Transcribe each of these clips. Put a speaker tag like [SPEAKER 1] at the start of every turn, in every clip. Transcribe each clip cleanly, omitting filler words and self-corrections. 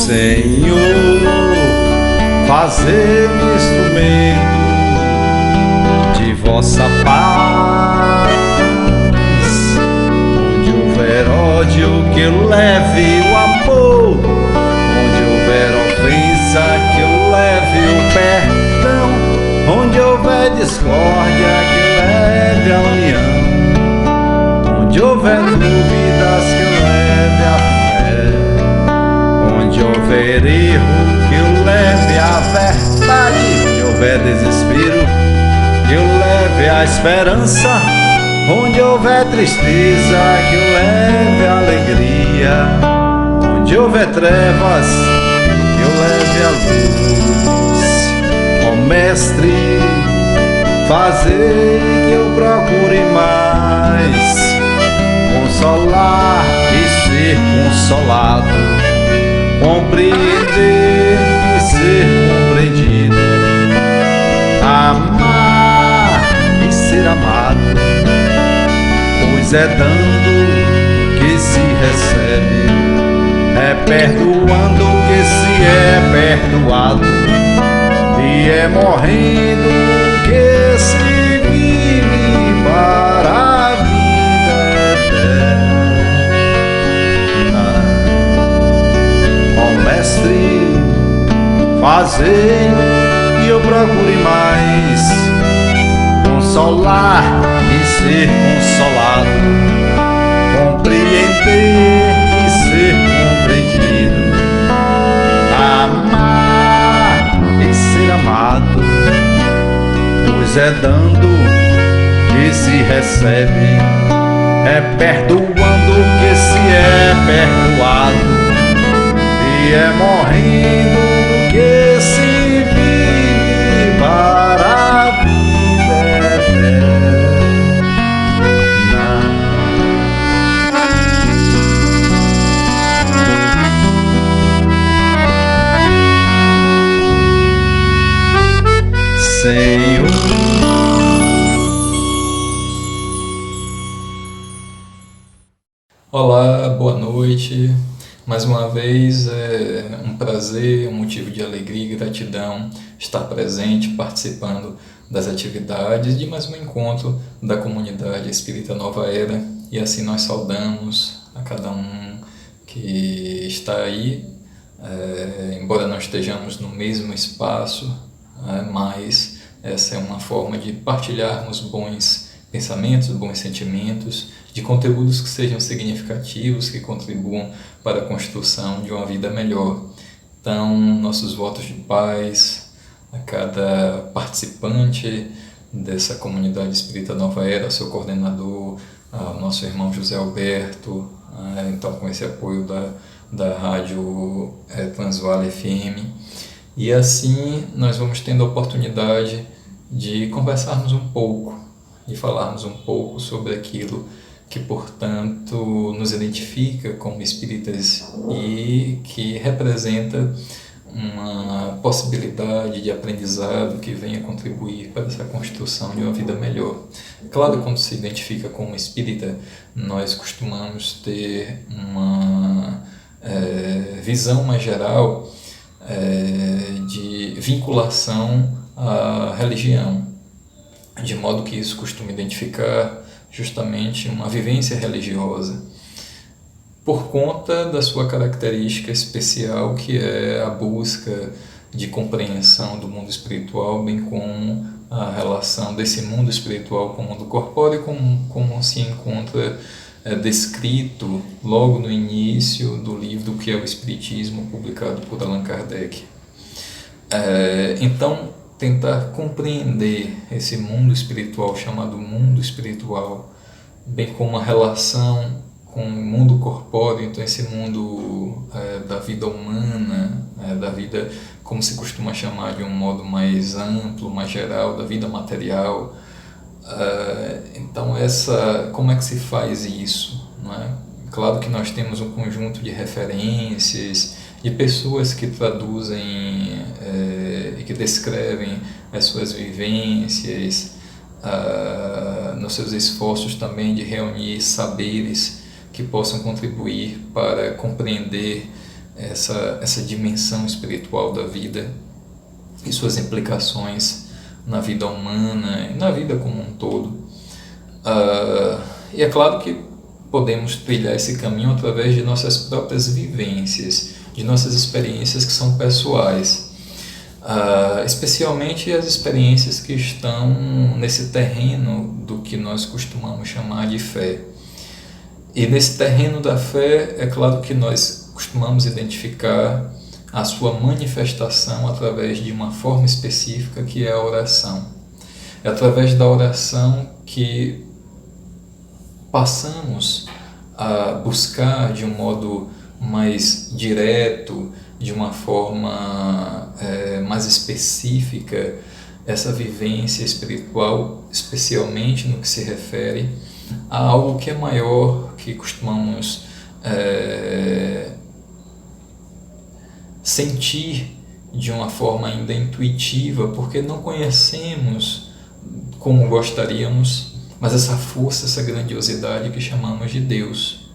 [SPEAKER 1] Senhor, fazer-me instrumento de vossa paz. Onde houver ódio, que eu leve o amor. Onde houver ofensa, que eu leve o perdão. Onde houver discórdia, que eu leve a união. Onde houver dúvidas, que eu leve a fé. Onde houver erro, que eu leve a verdade. Onde houver desespero, que eu leve a esperança. Onde houver tristeza, que eu leve a alegria. Onde houver trevas, que eu leve a luz. Ó Mestre, fazer que eu procure mais consolar e ser consolado, compreender e ser compreendido, amar e ser amado, pois é dando que se recebe, é perdoando que se é perdoado, e é morrendo que se vive para a vida eterna. Ó Mestre, fazer que eu procure mais consolar e ser consolado, compreender e ser compreendido, amar e ser amado, pois é dando que se recebe, é perdoando que se é perdoado, e é morrendo que se vive para a vida eterna. Senhor,
[SPEAKER 2] olá, boa noite. Mais uma vez é um prazer, um motivo de alegria e gratidão estar presente, participando das atividades de mais um encontro da comunidade Espírita Nova Era. E assim nós saudamos a cada um que está aí, embora não estejamos no mesmo espaço, mas essa é uma forma de partilharmos bons pensamentos, bons sentimentos, de conteúdos que sejam significativos, que contribuam para a construção de uma vida melhor. Então, nossos votos de paz a cada participante dessa comunidade Espírita Nova Era, seu coordenador, nosso irmão José Alberto, então com esse apoio da rádio Transvale FM. E assim nós vamos tendo a oportunidade de conversarmos um pouco e falarmos um pouco sobre aquilo que, portanto, nos identifica como espíritas e que representa uma possibilidade de aprendizado que venha contribuir para essa construção de uma vida melhor. Claro, quando se identifica como espírita, nós costumamos ter uma visão mais geral de vinculação à religião, de modo que isso costuma identificar justamente uma vivência religiosa, por conta da sua característica especial, que é a busca de compreensão do mundo espiritual, bem como a relação desse mundo espiritual com o mundo corpóreo, como se encontra descrito logo no início do livro que é o Espiritismo, publicado por Allan Kardec. Então, tentar compreender esse mundo espiritual, chamado mundo espiritual, bem como a relação com o mundo corpóreo, então esse mundo da vida humana, da vida, como se costuma chamar de um modo mais amplo, mais geral, da vida material. Então, como é que se faz isso, não é? Claro que nós temos um conjunto de referências, de pessoas que traduzem e que descrevem as suas vivências, nos seus esforços também de reunir saberes que possam contribuir para compreender essa dimensão espiritual da vida e suas implicações na vida humana e na vida como um todo. E é claro que podemos trilhar esse caminho através de nossas próprias vivências, de nossas experiências que são pessoais, especialmente as experiências que estão nesse terreno do que nós costumamos chamar de fé. E nesse terreno da fé, é claro que nós costumamos identificar a sua manifestação através de uma forma específica, que é a oração. É através da oração que passamos a buscar de um modo mais direto, de uma forma mais específica, essa vivência espiritual, especialmente no que se refere a algo que é maior, que costumamos sentir de uma forma ainda intuitiva, porque não conhecemos como gostaríamos, mas essa força, essa grandiosidade que chamamos de Deus.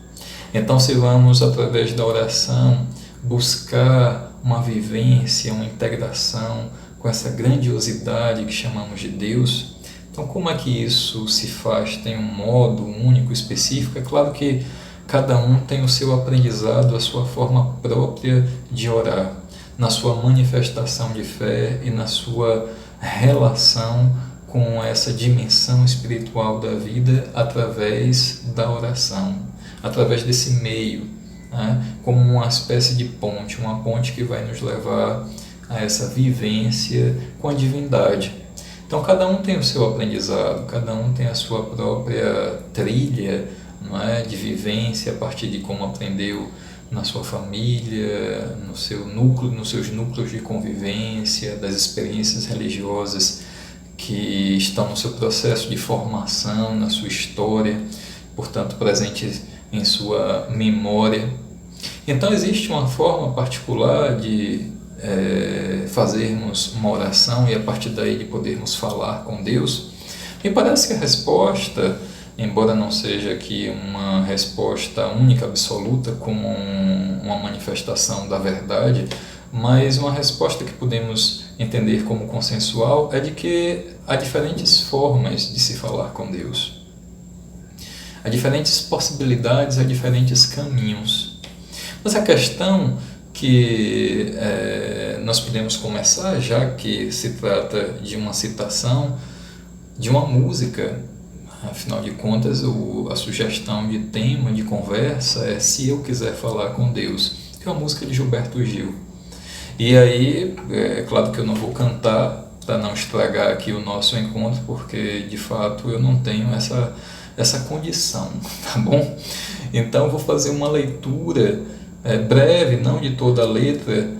[SPEAKER 2] Então, se vamos, através da oração, buscar uma vivência, uma integração com essa grandiosidade que chamamos de Deus, então como é que isso se faz? Tem um modo único, específico? É claro que cada um tem o seu aprendizado, a sua forma própria de orar, na sua manifestação de fé e na sua relação com essa dimensão espiritual da vida através da oração, através desse meio, né? Como uma espécie de ponte, uma ponte que vai nos levar a essa vivência com a divindade. Então cada um tem o seu aprendizado, cada um tem a sua própria trilha, não é, de vivência a partir de como aprendeu na sua família, no seu núcleo, nos seus núcleos de convivência, das experiências religiosas que estão no seu processo de formação, na sua história, portanto presentes em sua memória. Então existe uma forma particular de fazermos uma oração e a partir daí de podermos falar com Deus. Me parece que a resposta, embora não seja aqui uma resposta única, absoluta, como uma manifestação da verdade, mas uma resposta que podemos entender como consensual é de que há diferentes formas de se falar com Deus. Há diferentes possibilidades, há diferentes caminhos. Mas a questão que nós podemos começar, já que se trata de uma citação de uma música, afinal de contas a sugestão de tema de conversa é Se Eu Quiser Falar com Deus, que é uma música de Gilberto Gil. E aí, é claro que eu não vou cantar para não estragar aqui o nosso encontro, porque de fato eu não tenho essa condição, tá bom? Então vou fazer uma leitura breve, não de toda a letra,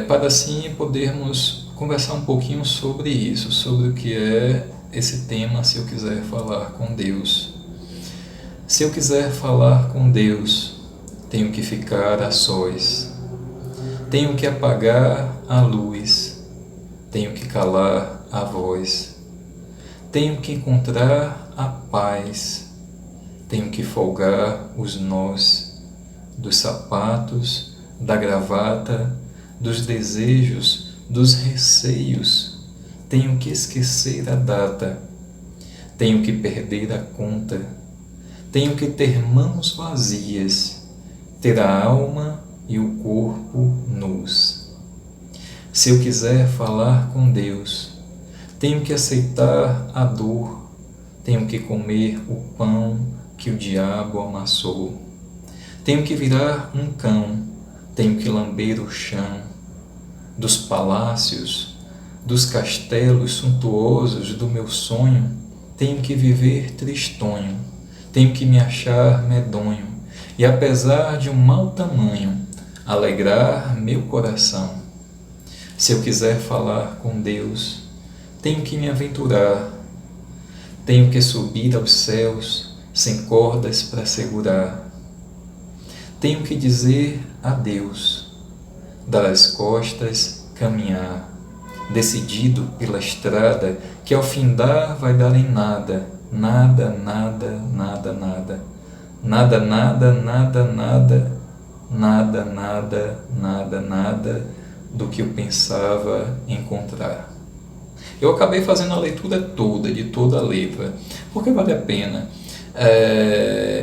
[SPEAKER 2] para assim podermos conversar um pouquinho sobre isso, sobre o que é esse tema, se eu quiser falar com Deus. Se eu quiser falar com Deus, tenho que ficar a sós, tenho que apagar a luz, tenho que calar a voz, tenho que encontrar a paz, tenho que folgar os nós dos sapatos, da gravata, dos desejos, dos receios, tenho que esquecer a data, tenho que perder a conta, tenho que ter mãos vazias, ter a alma e o corpo nus. Se eu quiser falar com Deus, tenho que aceitar a dor, tenho que comer o pão que o diabo amassou, tenho que virar um cão, tenho que lamber o chão dos palácios, dos castelos suntuosos do meu sonho, tenho que viver tristonho, tenho que me achar medonho e, apesar de um mau tamanho, alegrar meu coração. Se eu quiser falar com Deus, tenho que me aventurar, tenho que subir aos céus sem cordas para segurar, tenho que dizer adeus, dar as costas, caminhar, decidido pela estrada que ao findar vai dar em nada, nada, nada, nada, nada, nada, nada, nada, nada, nada, nada, nada, nada do que eu pensava encontrar. Eu acabei fazendo a leitura toda, de toda a letra, porque vale a pena.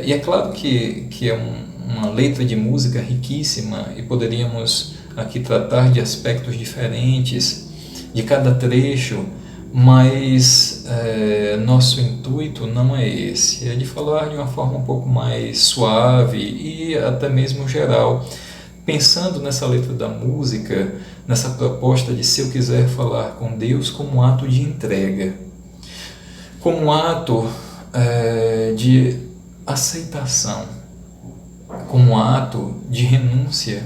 [SPEAKER 2] E é claro que é uma letra de música riquíssima e poderíamos aqui tratar de aspectos diferentes de cada trecho, mas nosso intuito não é esse, é de falar de uma forma um pouco mais suave e até mesmo geral, pensando nessa letra da música, nessa proposta de se eu quiser falar com Deus como um ato de entrega, como um ato de aceitação, como um ato de renúncia,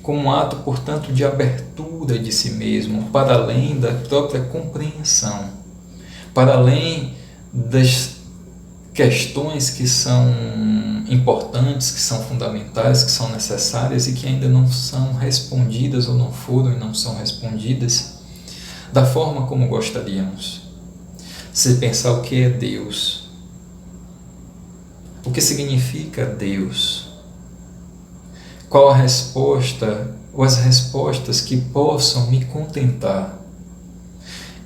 [SPEAKER 2] como um ato, portanto, de abertura de si mesmo, para além da própria compreensão, para além das questões que são importantes, que são fundamentais, que são necessárias e que ainda não são respondidas ou não foram e não são respondidas da forma como gostaríamos. Se pensar o que é Deus, o que significa Deus, qual a resposta ou as respostas que possam me contentar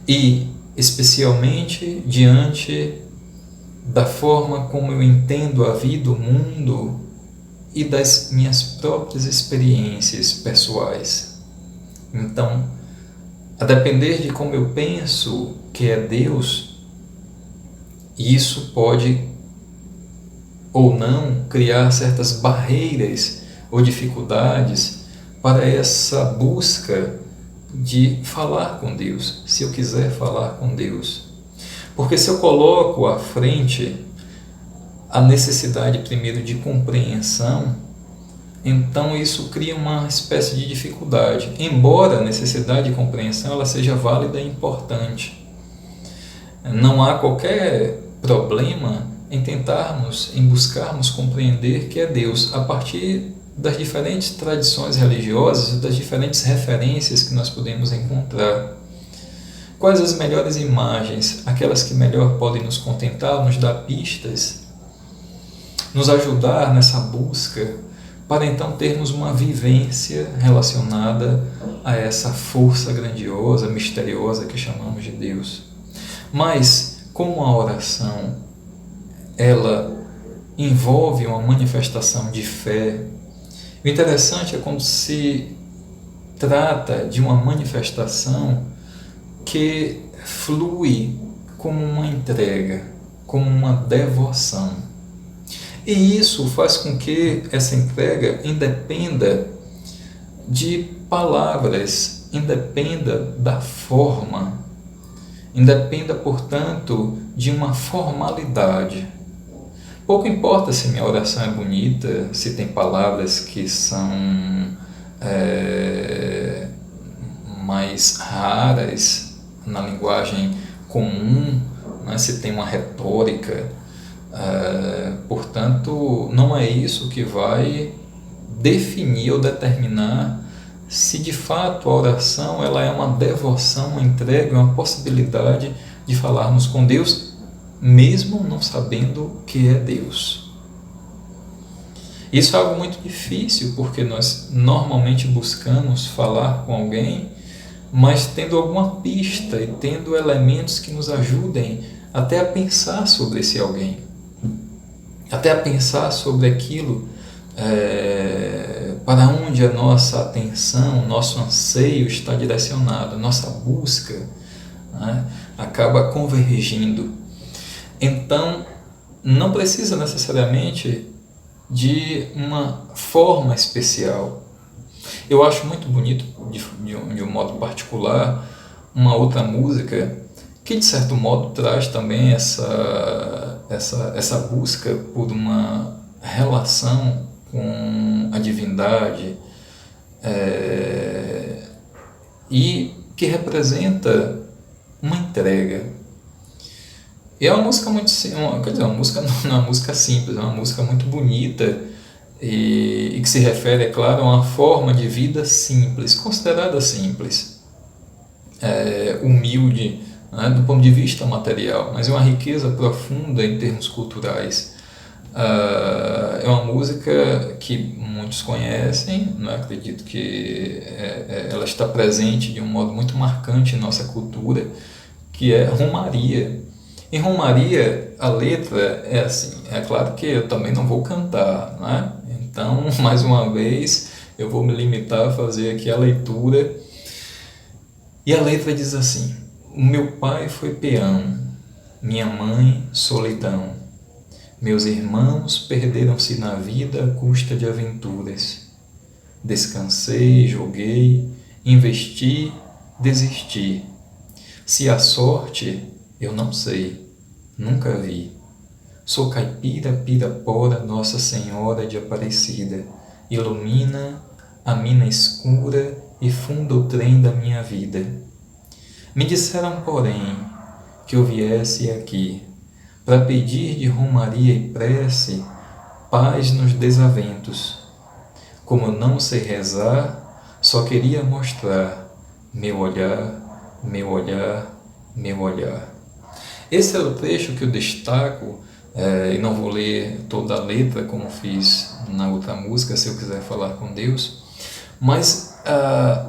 [SPEAKER 2] e, especialmente, diante da forma como eu entendo a vida, o mundo e das minhas próprias experiências pessoais. Então, a depender de como eu penso que é Deus, isso pode ou não criar certas barreiras ou dificuldades para essa busca de falar com Deus, se eu quiser falar com Deus. Porque se eu coloco à frente a necessidade primeiro de compreensão, então isso cria uma espécie de dificuldade, embora a necessidade de compreensão ela seja válida e importante. Não há qualquer problema em buscarmos compreender que é Deus a partir das diferentes tradições religiosas e das diferentes referências que nós podemos encontrar. Quais as melhores imagens, aquelas que melhor podem nos contentar, nos dar pistas, nos ajudar nessa busca, para então termos uma vivência relacionada a essa força grandiosa, misteriosa que chamamos de Deus. Mas, como a oração, ela envolve uma manifestação de fé, o interessante é quando se trata de uma manifestação que flui como uma entrega, como uma devoção. E isso faz com que essa entrega independa de palavras, independa da forma, independa, portanto, de uma formalidade. Pouco importa se minha oração é bonita, se tem palavras que são mais raras na linguagem comum, né? Se tem uma retórica, portanto, não é isso que vai definir ou determinar se de fato a oração ela é uma devoção, uma entrega, uma possibilidade de falarmos com Deus, mesmo não sabendo o que é Deus. Isso é algo muito difícil, porque nós normalmente buscamos falar com alguém, mas tendo alguma pista e tendo elementos que nos ajudem até a pensar sobre esse alguém, até a pensar sobre aquilo para onde a nossa atenção, nosso anseio está direcionado, nossa busca, né, acaba convergindo. Então, não precisa necessariamente de uma forma especial. Eu acho muito bonito, de um modo particular, uma outra música que, de certo modo, traz também essa busca por uma relação com a divindade e que representa uma entrega. E é uma música muito, uma música não é uma música simples, é uma música muito bonita e que se refere, é claro, a uma forma de vida simples, considerada simples, humilde, né, do ponto de vista material, mas é uma riqueza profunda em termos culturais. É uma música que muitos conhecem, não acredito que ela está presente de um modo muito marcante em nossa cultura, que é Romaria. Em Romaria, a letra é assim, é claro que eu também não vou cantar, né? Então, mais uma vez, eu vou me limitar a fazer aqui a leitura. E a letra diz assim: o meu pai foi peão, minha mãe solidão. Meus irmãos perderam-se na vida à custa de aventuras. Descansei, joguei, investi, desisti. Se há sorte, eu não sei, nunca vi. Sou caipira, pirapora, Nossa Senhora de Aparecida. Ilumina a mina escura e funda o trem da minha vida. Me disseram, porém, que eu viesse aqui para pedir de romaria e prece paz nos desaventos. Como eu não sei rezar, só queria mostrar meu olhar, meu olhar, meu olhar. Esse é o trecho que eu destaco, e não vou ler toda a letra como fiz na outra música, se eu quiser falar com Deus, mas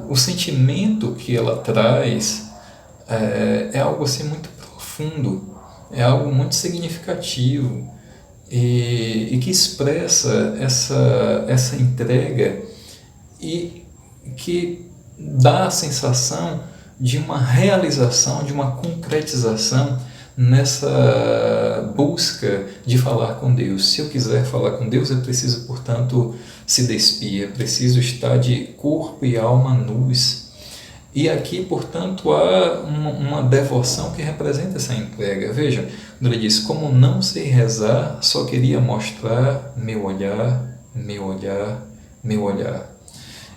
[SPEAKER 2] o sentimento que ela traz é algo assim muito profundo, é algo muito significativo e que expressa essa entrega e que dá a sensação de uma realização, de uma concretização nessa busca de falar com Deus. Se eu quiser falar com Deus, é preciso, portanto, se despir, é preciso estar de corpo e alma nus. E aqui, portanto, há uma devoção que representa essa entrega. Veja, quando ele diz, como não sei rezar, só queria mostrar meu olhar, meu olhar, meu olhar.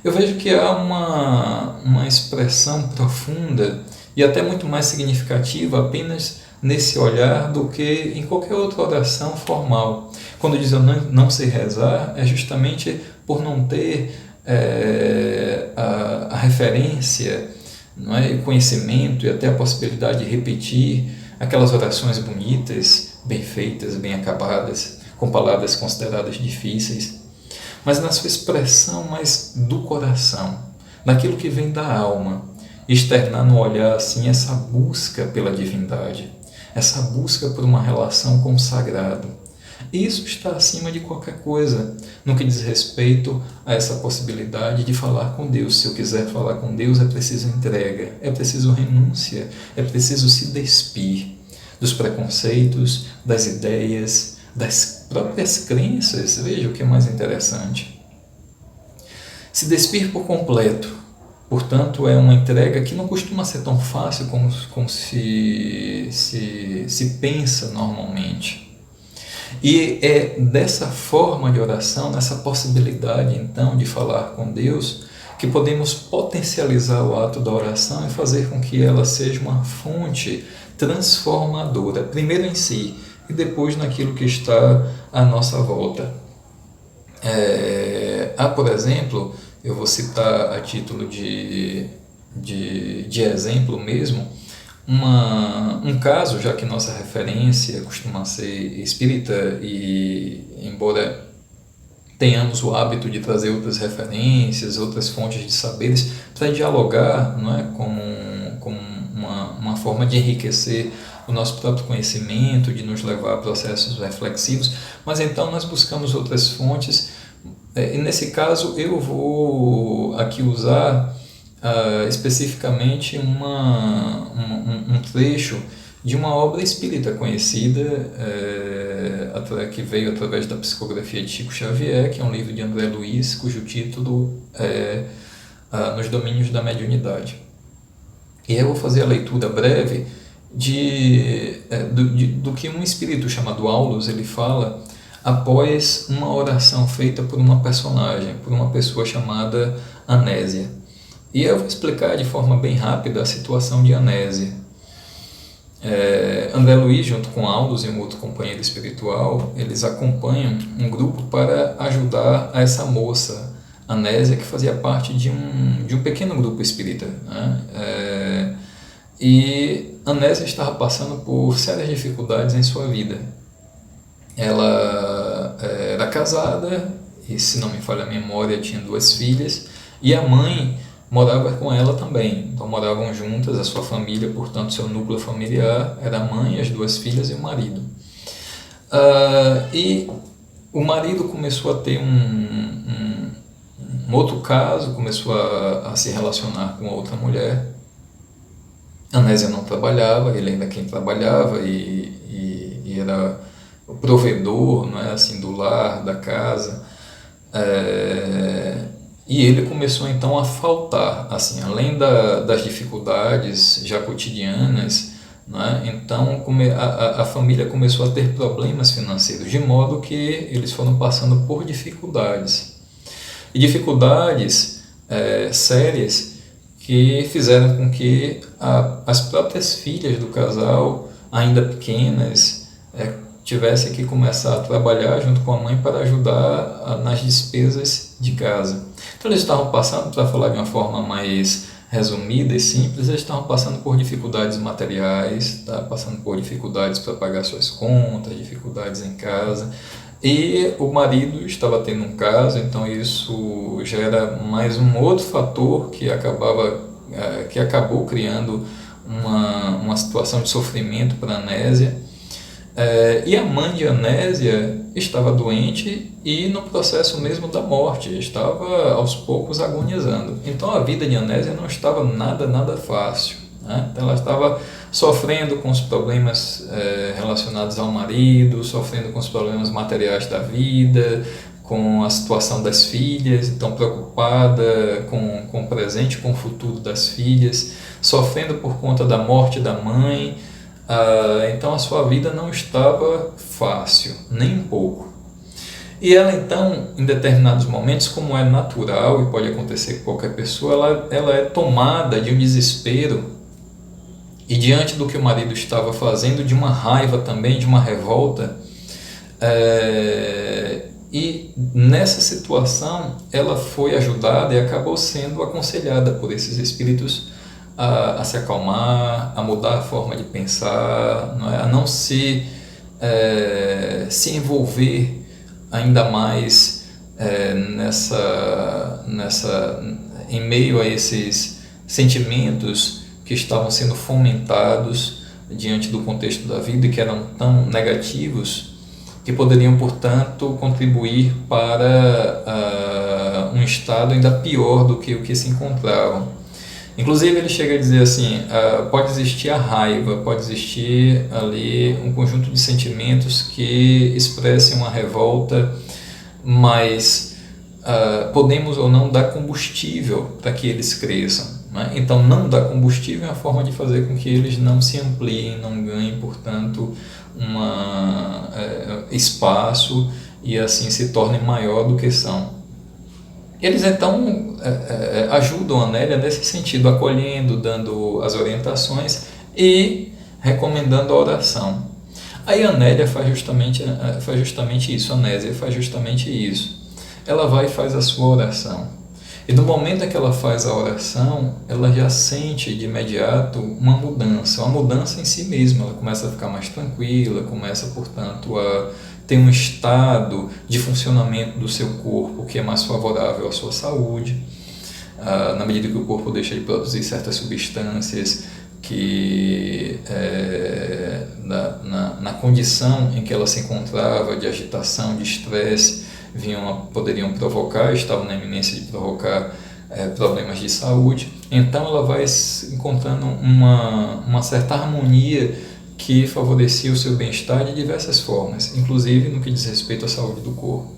[SPEAKER 2] Eu vejo que há uma expressão profunda e até muito mais significativa apenas nesse olhar do que em qualquer outra oração formal. Quando diz eu não sei rezar, é justamente por não ter a referência, não é? O conhecimento e até a possibilidade de repetir aquelas orações bonitas, bem feitas, bem acabadas, com palavras consideradas difíceis, mas na sua expressão mais do coração, naquilo que vem da alma, externar no olhar assim essa busca pela divindade, essa busca por uma relação com o sagrado. Isso está acima de qualquer coisa, no que diz respeito a essa possibilidade de falar com Deus. Se eu quiser falar com Deus, é preciso entrega, é preciso renúncia, é preciso se despir dos preconceitos, das ideias, das próprias crenças. Veja o que é mais interessante. Se despir por completo, portanto, é uma entrega que não costuma ser tão fácil como se pensa normalmente. E é dessa forma de oração, nessa possibilidade então de falar com Deus, que podemos potencializar o ato da oração e fazer com que ela seja uma fonte transformadora, primeiro em si e depois naquilo que está à nossa volta. Há, por exemplo, eu vou citar a título de exemplo mesmo, um caso, já que nossa referência costuma ser espírita e embora tenhamos o hábito de trazer outras referências, outras fontes de saberes para dialogar, não é, como uma forma de enriquecer o nosso próprio conhecimento, de nos levar a processos reflexivos, mas então nós buscamos outras fontes e nesse caso eu vou aqui usar especificamente um trecho de uma obra espírita conhecida que veio através da psicografia de Chico Xavier, que é um livro de André Luiz, cujo título é Nos Domínios da Mediunidade. E eu vou fazer a leitura breve do que um espírito chamado Aulus ele fala após uma oração feita por uma personagem, por uma pessoa chamada Anésia. E eu vou explicar de forma bem rápida a situação de Anésia. André Luiz, junto com Aulus e um outro companheiro espiritual, eles acompanham um grupo para ajudar a essa moça, Anésia, que fazia parte de um pequeno grupo espírita, né? E Anésia estava passando por sérias dificuldades em sua vida. Ela era era casada e, se não me falha a memória, tinha 2 filhas, e a mãe morava com ela também. Então moravam juntas, a sua família, portanto seu núcleo familiar era a mãe, as 2 filhas e o marido. E o marido começou a ter um outro caso, começou a se relacionar com outra mulher. A Nésia não trabalhava, ele ainda quem trabalhava e era o provedor, não é, assim, do lar, da casa. E ele começou então a faltar, assim, além das dificuldades já cotidianas, né? Então a família começou a ter problemas financeiros, de modo que eles foram passando por dificuldades. E dificuldades sérias que fizeram com que as próprias filhas do casal, ainda pequenas, tivessem que começar a trabalhar junto com a mãe para ajudar nas despesas de casa. Então eles estavam passando, para falar de uma forma mais resumida e simples, eles estavam passando por dificuldades materiais, passando por dificuldades para pagar suas contas, dificuldades em casa, e o marido estava tendo um caso, então isso já era mais um outro fator que acabou criando uma situação de sofrimento para a Anésia. E a mãe de Anésia estava doente e no processo mesmo da morte, estava aos poucos agonizando. Então a vida de Anésia não estava nada fácil, né? Então ela estava sofrendo com os problemas relacionados ao marido, sofrendo com os problemas materiais da vida, com a situação das filhas, então preocupada com o presente, com o futuro das filhas, sofrendo por conta da morte da mãe. Então a sua vida não estava fácil, nem um pouco. E ela então, em determinados momentos, como é natural e pode acontecer com qualquer pessoa, ela é tomada de um desespero e diante do que o marido estava fazendo, de uma raiva também, de uma revolta. E nessa situação ela foi ajudada e acabou sendo aconselhada por esses espíritos a se acalmar, a mudar a forma de pensar, não é? A não se envolver ainda mais em meio a esses sentimentos que estavam sendo fomentados diante do contexto da vida e que eram tão negativos, que poderiam, portanto, contribuir para um estado ainda pior do que o que se encontravam. Inclusive ele chega a dizer assim, pode existir a raiva, pode existir ali um conjunto de sentimentos que expressem uma revolta, mas podemos ou não dar combustível para que eles cresçam, né? Então não dar combustível é uma forma de fazer com que eles não se ampliem, não ganhem, portanto, espaço e assim se tornem maior do que são. Eles então ajudam a Nélia nesse sentido, acolhendo, dando as orientações e recomendando a oração. Aí a Nélia faz justamente isso, a Nésia faz justamente isso. Ela vai e faz a sua oração. E no momento em que ela faz a oração, ela já sente de imediato uma mudança em si mesma. Ela começa a ficar mais tranquila, começa, portanto, a ter um estado de funcionamento do seu corpo que é mais favorável à sua saúde, na medida que o corpo deixa de produzir certas substâncias que na condição em que ela se encontrava de agitação, de estresse, poderiam provocar, estavam na iminência de provocar problemas de saúde. Então ela vai encontrando uma certa harmonia que favorecia o seu bem-estar de diversas formas, inclusive no que diz respeito à saúde do corpo.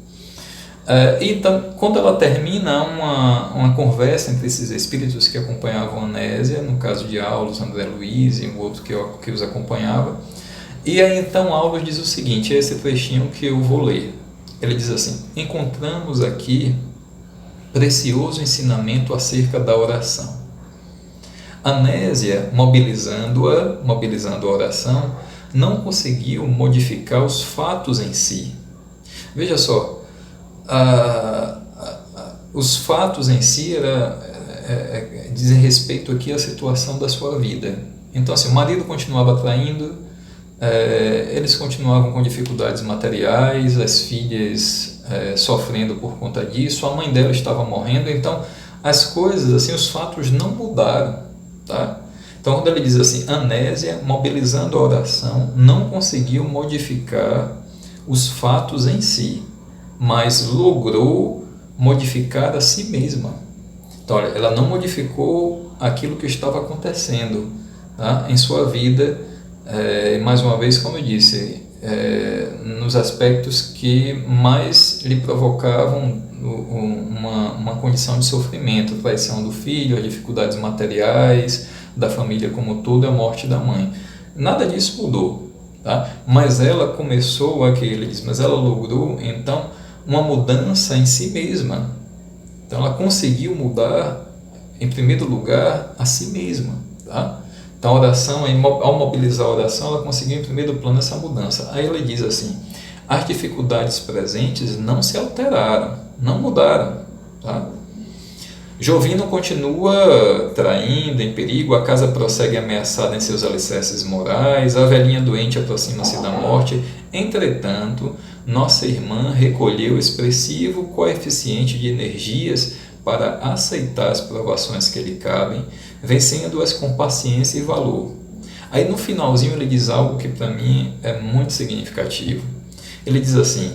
[SPEAKER 2] Então, quando ela termina, uma conversa entre esses espíritos que acompanhavam a Anésia, no caso de Aulus, André Luiz e um outro que os acompanhava, e aí então Aulus diz o seguinte, é esse trechinho que eu vou ler. Ele diz assim: encontramos aqui precioso ensinamento acerca da oração. Anésia, mobilizando a oração, não conseguiu modificar os fatos em si. Veja só, os fatos em si dizem respeito aqui à situação da sua vida. Então, assim, o marido continuava traindo, eles continuavam com dificuldades materiais, as filhas sofrendo por conta disso, a mãe dela estava morrendo, então as coisas, assim, os fatos não mudaram, tá? Então, quando ele diz assim, Anésia, mobilizando a oração, não conseguiu modificar os fatos em si, mas logrou modificar a si mesma. Então, olha, ela não modificou aquilo que estava acontecendo, tá, em sua vida, mais uma vez, como eu disse, nos aspectos que mais lhe provocavam uma condição de sofrimento, a traição do filho, as dificuldades materiais da família como um todo, a morte da mãe. Nada disso mudou, tá? Mas ela começou, aqui ele diz, mas ela logrou então uma mudança em si mesma. Então ela conseguiu mudar, em primeiro lugar, a si mesma, tá? Então a oração, ao mobilizar a oração, ela conseguiu em primeiro plano essa mudança. Aí ele diz assim, as dificuldades presentes não se alteraram, não mudaram, tá? Jovino continua traindo, em perigo, a casa prossegue ameaçada em seus alicerces morais, a velhinha doente aproxima-se da morte. Entretanto, nossa irmã recolheu expressivo coeficiente de energias para aceitar as provações que lhe cabem, vencendo-as com paciência e valor. Aí no finalzinho ele diz algo que para mim é muito significativo. Ele diz assim,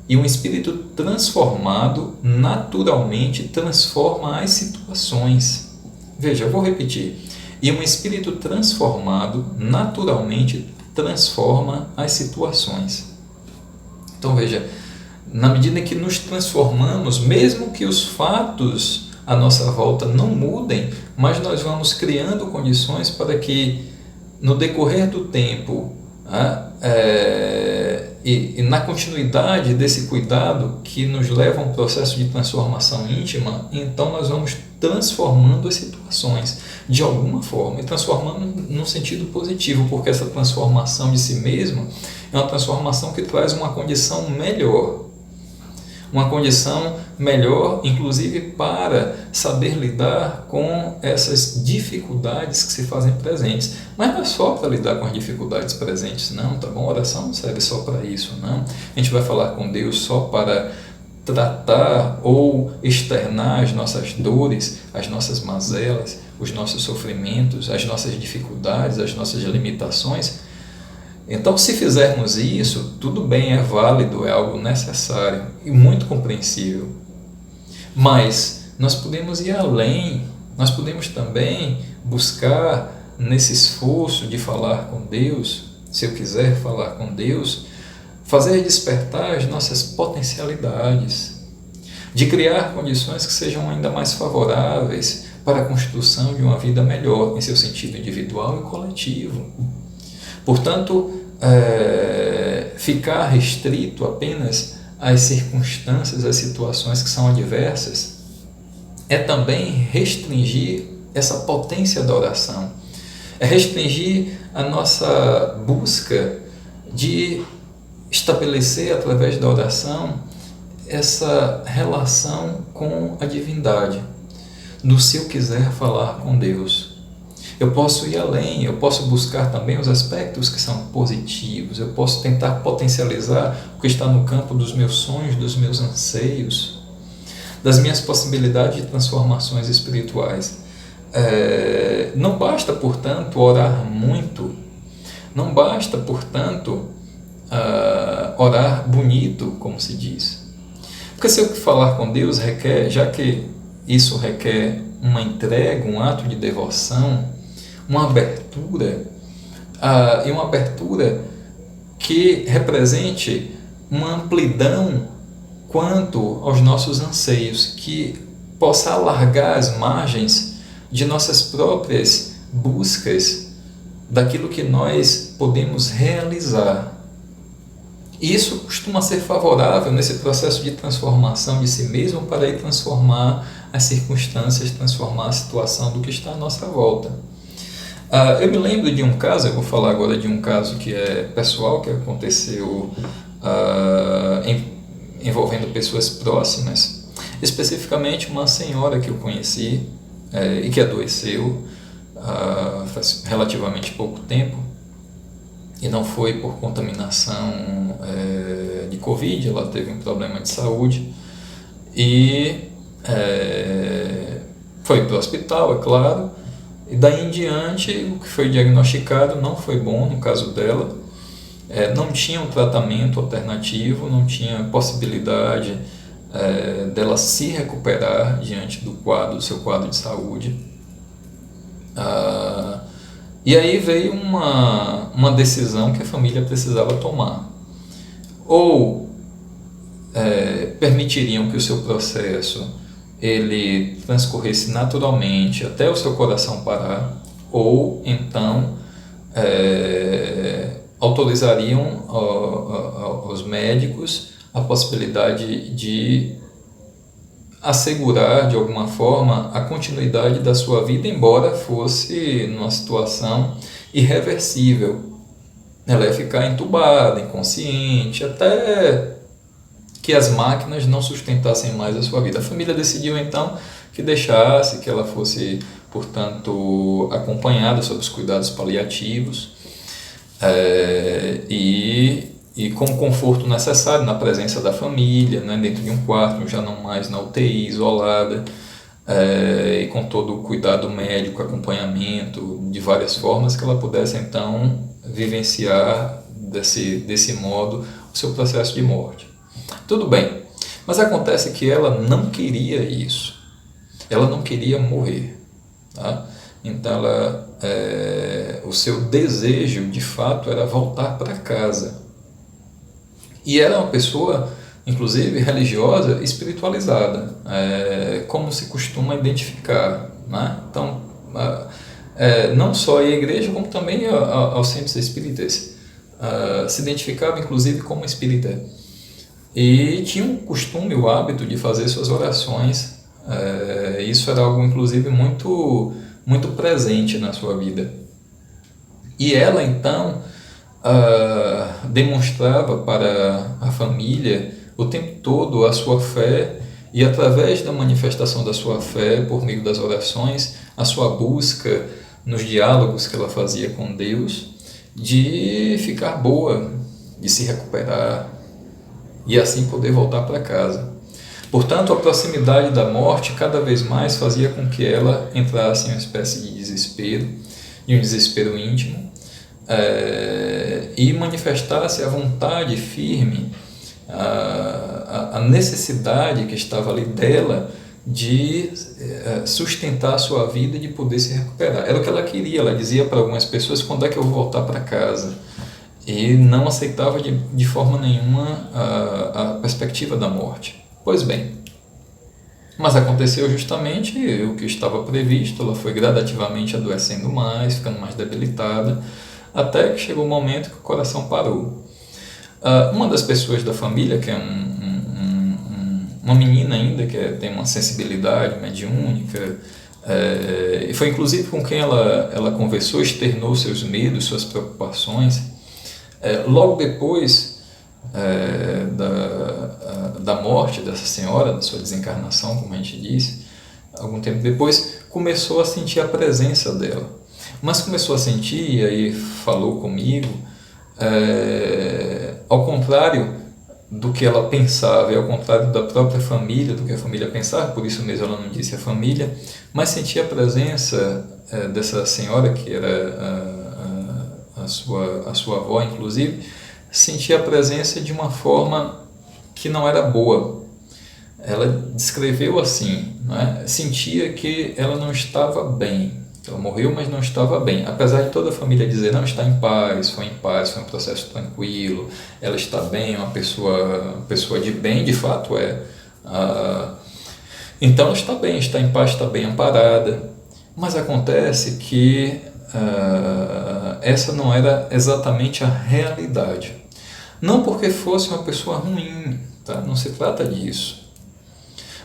[SPEAKER 2] e um espírito transformado naturalmente transforma as situações. Veja, eu vou repetir. E um espírito transformado naturalmente transforma as situações. Então veja, na medida que nos transformamos, mesmo que os fatos à nossa volta não mudem, mas nós vamos criando condições para que no decorrer do tempo, e na continuidade desse cuidado que nos leva a um processo de transformação íntima, então nós vamos transformando as situações de alguma forma, e transformando no sentido positivo, porque essa transformação de si mesmo é uma transformação que traz uma condição melhor, inclusive para saber lidar com essas dificuldades que se fazem presentes. Mas não é só para lidar com as dificuldades presentes, não, tá bom? A oração não serve só para isso, não. A gente vai falar com Deus só para tratar ou externar as nossas dores, as nossas mazelas, os nossos sofrimentos, as nossas dificuldades, as nossas limitações. Então, se fizermos isso, tudo bem, é válido, é algo necessário e muito compreensível. Mas nós podemos ir além, nós podemos também buscar nesse esforço de falar com Deus, se eu quiser falar com Deus, fazer despertar as nossas potencialidades, de criar condições que sejam ainda mais favoráveis para a construção de uma vida melhor, em seu sentido individual e coletivo. Portanto, ficar restrito apenas às circunstâncias, às situações que são adversas, é também restringir essa potência da oração, é restringir a nossa busca de estabelecer através da oração essa relação com a divindade, do se eu quiser falar com Deus. Eu posso ir além, eu posso buscar também os aspectos que são positivos, eu posso tentar potencializar o que está no campo dos meus sonhos, dos meus anseios, das minhas possibilidades de transformações espirituais. Não basta, portanto, orar muito, não basta, portanto, orar bonito, como se diz. Porque se eu falar com Deus requer, já que isso requer uma entrega, um ato de devoção, uma abertura, e uma abertura que represente uma amplidão quanto aos nossos anseios, que possa alargar as margens de nossas próprias buscas, daquilo que nós podemos realizar. Isso costuma ser favorável nesse processo de transformação de si mesmo para ir transformar as circunstâncias, transformar a situação do que está à nossa volta. Eu me lembro de um caso, eu vou falar agora de um caso que é pessoal, que aconteceu envolvendo pessoas próximas, especificamente uma senhora que eu conheci e que adoeceu faz relativamente pouco tempo. e não foi por contaminação de Covid, ela teve um problema de saúde e foi para o hospital, é claro, e daí em diante o que foi diagnosticado não foi bom no caso dela, não tinha um tratamento alternativo, não tinha possibilidade dela se recuperar diante do seu quadro de saúde. E aí veio uma decisão que a família precisava tomar. Ou permitiriam que o seu processo ele transcorresse naturalmente até o seu coração parar, ou então autorizariam aos médicos a possibilidade de assegurar de alguma forma a continuidade da sua vida, embora fosse numa situação irreversível. Ela ia ficar entubada, inconsciente, até que as máquinas não sustentassem mais a sua vida. A família decidiu então que deixasse, que ela fosse, portanto, acompanhada sob os cuidados paliativos e com o conforto necessário na presença da família, né, dentro de um quarto, já não mais na UTI, isolada, e com todo o cuidado médico, acompanhamento de várias formas, que ela pudesse então vivenciar desse modo o seu processo de morte. Tudo bem, mas acontece que ela não queria isso, ela não queria morrer, tá? Então o seu desejo de fato era voltar para casa, e era uma pessoa inclusive religiosa, espiritualizada, como se costuma identificar, né? Então não só à igreja como também aos centros espíritas, se identificava inclusive como espírita. E tinha um costume, o hábito de fazer suas orações. Isso era algo, inclusive, muito, muito presente na sua vida. E ela, então, demonstrava para a família o tempo todo a sua fé, e através da manifestação da sua fé, por meio das orações, a sua busca nos diálogos que ela fazia com Deus, de ficar boa, de se recuperar, e assim poder voltar para casa. Portanto, a proximidade da morte cada vez mais fazia com que ela entrasse em uma espécie de desespero, de um desespero íntimo, e manifestasse a vontade firme, a necessidade que estava ali dela de sustentar a sua vida e de poder se recuperar. Era o que ela queria. Ela dizia para algumas pessoas: quando é que eu vou voltar para casa? E não aceitava de forma nenhuma a perspectiva da morte. Pois bem, mas aconteceu justamente o que estava previsto. Ela foi gradativamente adoecendo mais, ficando mais debilitada, até que chegou o momento que o coração parou. Uma das pessoas da família, que é uma menina ainda, que tem uma sensibilidade mediúnica, e foi inclusive com quem ela conversou, externou seus medos, suas preocupações. Logo depois da morte dessa senhora, da sua desencarnação, como a gente disse, algum tempo depois, começou a sentir a presença dela. Mas começou a sentir, e aí falou comigo, ao contrário do que ela pensava, e ao contrário da própria família, do que a família pensava, por isso mesmo ela não disse a família, mas sentia a presença dessa senhora, que era a sua avó, inclusive, sentia a presença de uma forma que não era boa. Ela descreveu assim, né? Sentia que ela não estava bem. Ela morreu, mas não estava bem. Apesar de toda a família dizer: não, está em paz, foi um processo tranquilo, ela está bem, é uma pessoa de bem, de fato é. Então ela está bem, está em paz, está bem amparada. Mas acontece que essa não era exatamente a realidade. Não porque fosse uma pessoa ruim, tá? Não se trata disso.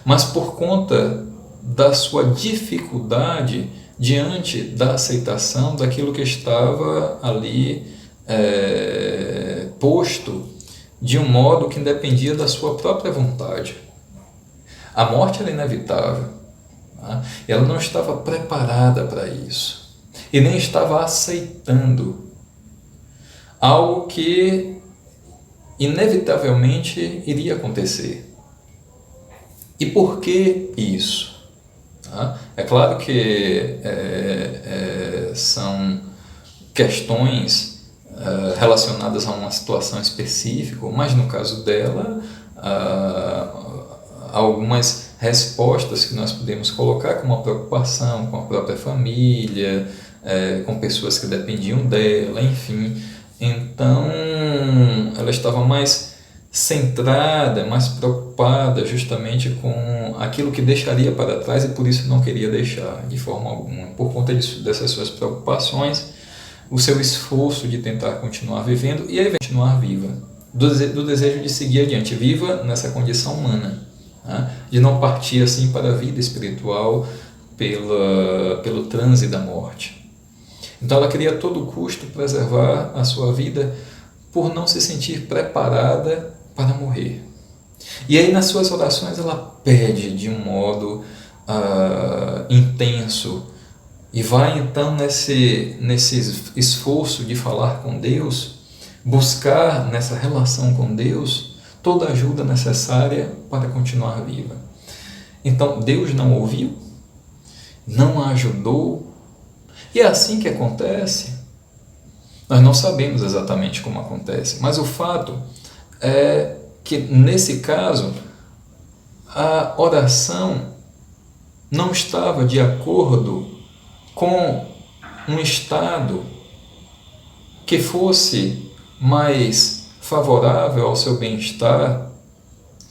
[SPEAKER 2] Mas por conta da sua dificuldade diante da aceitação daquilo que estava ali posto de um modo que independia da sua própria vontade. A morte era inevitável, tá? Ela não estava preparada para isso e nem estava aceitando. algo que inevitavelmente iria acontecer. E por que isso? É claro que são questões relacionadas a uma situação específica, mas no caso dela, algumas respostas que nós podemos colocar, como a preocupação com a própria família, com pessoas que dependiam dela, enfim. Então, ela estava mais centrada, mais preocupada justamente com aquilo que deixaria para trás e por isso não queria deixar de forma alguma. Por conta dessas suas preocupações, o seu esforço de tentar continuar vivendo e aí continuar viva, do desejo de seguir adiante, viva nessa condição humana, de não partir assim para a vida espiritual pelo transe da morte. Então ela queria a todo custo preservar a sua vida por não se sentir preparada para morrer. E aí nas suas orações ela pede de um modo intenso e vai então nesse esforço de falar com Deus, buscar nessa relação com Deus toda a ajuda necessária para continuar viva. Então Deus não ouviu, não a ajudou, e é assim que acontece. Nós não sabemos exatamente como acontece, mas o fato é que nesse caso a oração não estava de acordo com um estado que fosse mais favorável ao seu bem-estar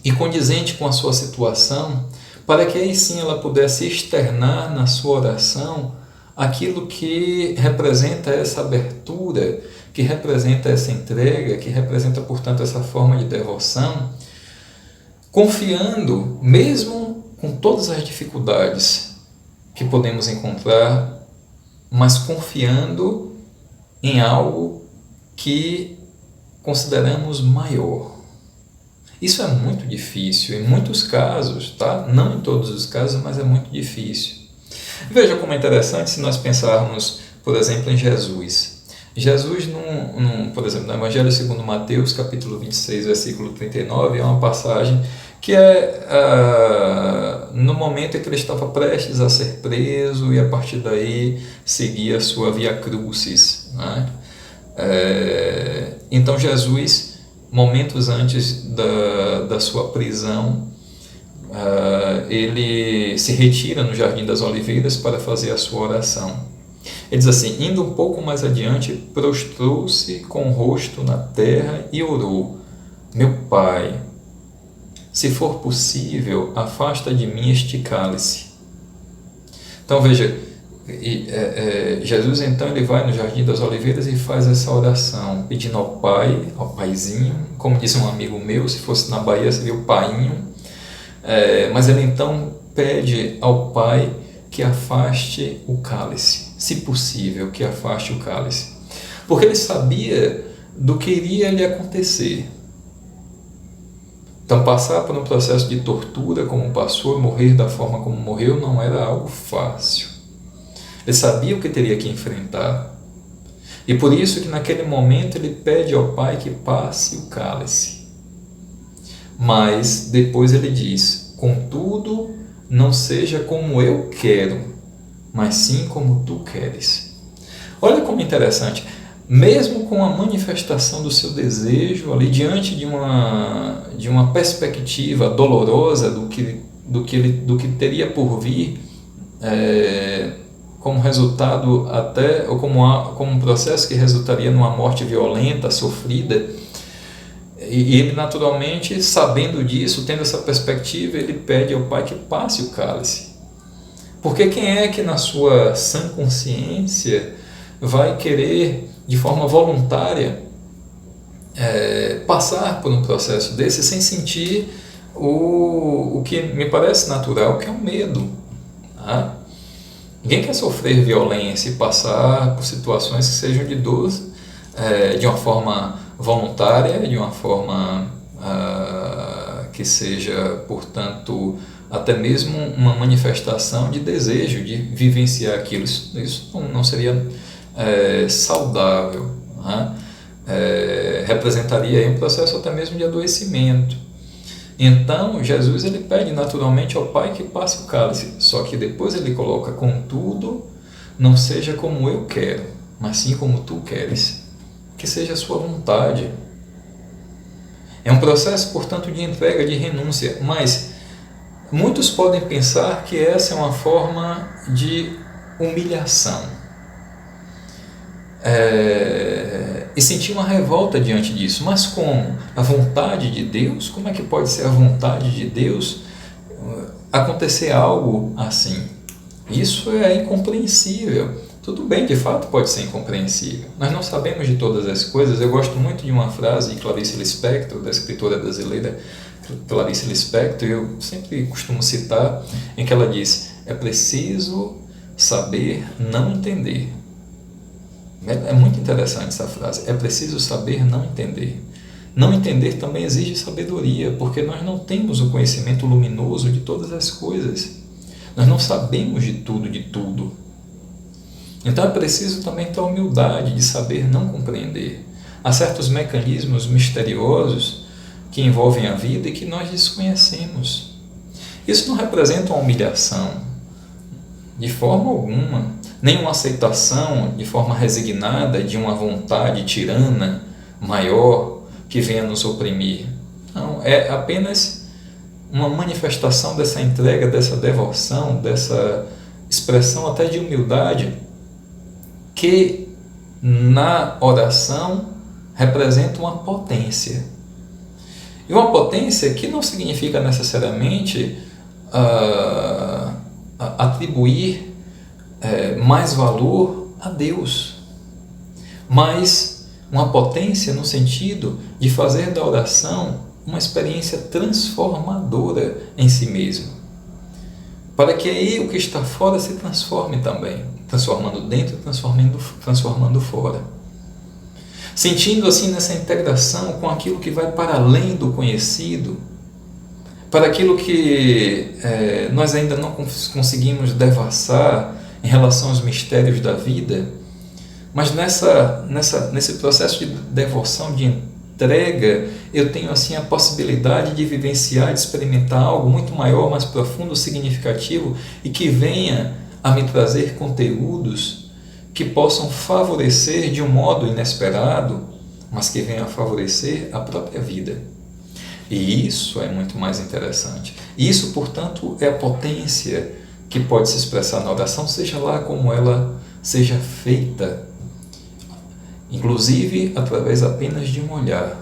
[SPEAKER 2] e condizente com a sua situação, para que aí sim ela pudesse externar na sua oração aquilo que representa essa abertura, que representa essa entrega, que representa, portanto, essa forma de devoção, confiando, mesmo com todas as dificuldades que podemos encontrar, mas confiando em algo que consideramos maior. Isso é muito difícil em muitos casos, tá? Não em todos os casos, mas é muito difícil. Veja como é interessante se nós pensarmos, por exemplo, em Jesus. Jesus, por exemplo, no Evangelho segundo Mateus, capítulo 26, versículo 39, é uma passagem que no momento em que ele estava prestes a ser preso e a partir daí seguir a sua via crucis, né? Então Jesus, momentos antes da sua prisão, ele se retira no Jardim das Oliveiras para fazer a sua oração. Ele diz assim: indo um pouco mais adiante, prostrou-se com o rosto na terra e orou: meu Pai, se for possível, afasta de mim este cálice. Então veja, Jesus então ele vai no Jardim das Oliveiras e faz essa oração, pedindo ao Pai, ao Paizinho, como disse um amigo meu, se fosse na Bahia seria o Painho, mas ele então pede ao Pai que afaste o cálice, se possível, que afaste o cálice, porque ele sabia do que iria lhe acontecer. Então passar por um processo de tortura como passou, morrer da forma como morreu, não era algo fácil. Ele sabia o que teria que enfrentar. E por isso que naquele momento ele pede ao Pai que passe o cálice. Mas depois ele diz: contudo, não seja como eu quero, mas sim como tu queres. Olha como interessante. Mesmo com a manifestação do seu desejo ali diante de uma perspectiva dolorosa do que teria por vir, como resultado até, ou como um processo que resultaria numa morte violenta, sofrida, e ele naturalmente, sabendo disso, tendo essa perspectiva, ele pede ao Pai que passe o cálice. Porque quem é que na sua sã consciência vai querer, de forma voluntária, passar por um processo desse sem sentir o que me parece natural, que é o medo, tá? Ninguém quer sofrer violência e passar por situações que sejam de dor de uma forma voluntária, de uma forma que seja, portanto, até mesmo uma manifestação de desejo de vivenciar aquilo. Isso não seria saudável, né? representaria aí um processo até mesmo de adoecimento. Então, Jesus ele pede naturalmente ao Pai que passe o cálice, só que depois ele coloca: contudo, não seja como eu quero, mas sim como tu queres, que seja a sua vontade. É um processo, portanto, de entrega, de renúncia, mas muitos podem pensar que essa é uma forma de humilhação. E sentir uma revolta diante disso. Mas como? A vontade de Deus? Como é que pode ser a vontade de Deus acontecer algo assim? Isso é incompreensível. Tudo bem, de fato pode ser incompreensível. Nós não sabemos de todas as coisas. Eu gosto muito de uma frase de Clarice Lispector, da escritora brasileira Clarice Lispector, eu sempre costumo citar, em que ela diz: é preciso saber não entender. É muito interessante essa frase. É preciso saber não entender. Não entender também exige sabedoria, porque nós não temos o conhecimento luminoso de todas as coisas. Nós não sabemos de tudo. Então é preciso também ter a humildade de saber não compreender. Há certos mecanismos misteriosos que envolvem a vida e que nós desconhecemos. Isso não representa uma humilhação, de forma alguma, nem uma aceitação de forma resignada de uma vontade tirana, maior, que venha nos oprimir. Não, é apenas uma manifestação dessa entrega, dessa devoção, dessa expressão até de humildade, que na oração representa uma potência. E uma potência que não significa necessariamente atribuir mais valor a Deus, mas uma potência no sentido de fazer da oração uma experiência transformadora em si mesmo, para que aí o que está fora se transforme também, transformando dentro e transformando fora. Sentindo assim nessa integração com aquilo que vai para além do conhecido, para aquilo que nós ainda não conseguimos devassar em relação aos mistérios da vida, mas nesse processo de devoção, de entrega, eu tenho assim a possibilidade de vivenciar, de experimentar algo muito maior, mais profundo, significativo e que venha a me trazer conteúdos que possam favorecer de um modo inesperado, mas que venham a favorecer a própria vida. E isso é muito mais interessante. Isso, portanto, é a potência que pode se expressar na oração, seja lá como ela seja feita, inclusive através apenas de um olhar.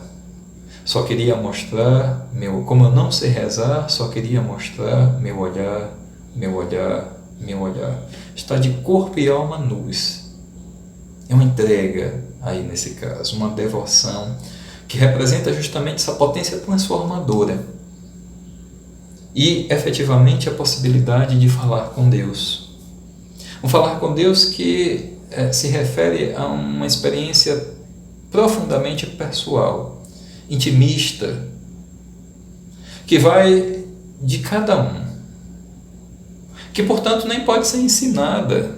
[SPEAKER 2] Só queria mostrar, como eu não sei rezar, só queria mostrar meu olhar. Está de corpo e alma nus. É uma entrega aí nesse caso, uma devoção que representa justamente essa potência transformadora e efetivamente a possibilidade de falar com Deus. Um falar com Deus que se refere a uma experiência profundamente pessoal, intimista, que vai de cada um, que portanto nem pode ser ensinada,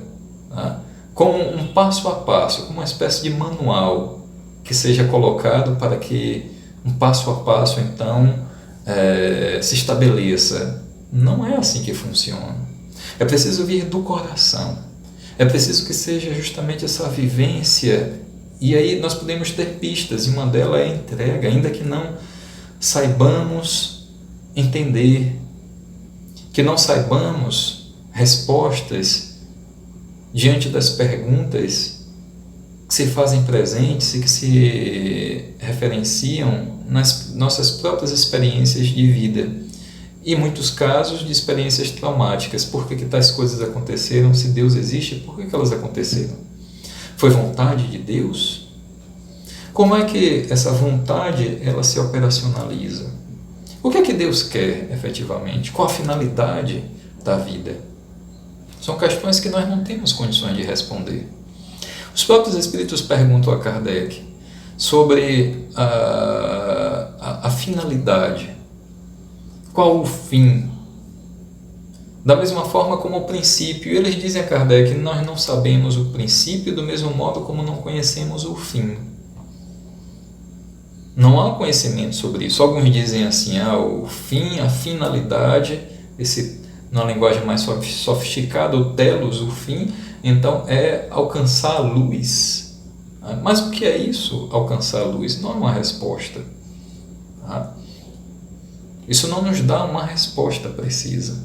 [SPEAKER 2] tá? Como um passo a passo, como uma espécie de manual que seja colocado para que um passo a passo então se estabeleça. Não é assim que funciona. É preciso vir do coração. É preciso que seja justamente essa vivência. E aí nós podemos ter pistas, e uma delas é a entrega, ainda que não saibamos entender, que não saibamos respostas diante das perguntas que se fazem presentes e que se referenciam nas nossas próprias experiências de vida. E em muitos casos de experiências traumáticas. Por que tais coisas aconteceram? Se Deus existe, por que elas aconteceram? Foi vontade de Deus? Como é que essa vontade ela se operacionaliza? O que é que Deus quer efetivamente? Qual a finalidade da vida? São questões que nós não temos condições de responder. Os próprios Espíritos perguntam a Kardec sobre a finalidade. Qual o fim? Da mesma forma como o princípio. Eles dizem a Kardec que nós não sabemos o princípio do mesmo modo como não conhecemos o fim. Não há conhecimento sobre isso. Alguns dizem assim, o fim, a finalidade, numa linguagem mais sofisticada, o telos, o fim, então é alcançar a luz. Mas o que é isso, alcançar a luz? Não é uma resposta. Isso não nos dá uma resposta precisa.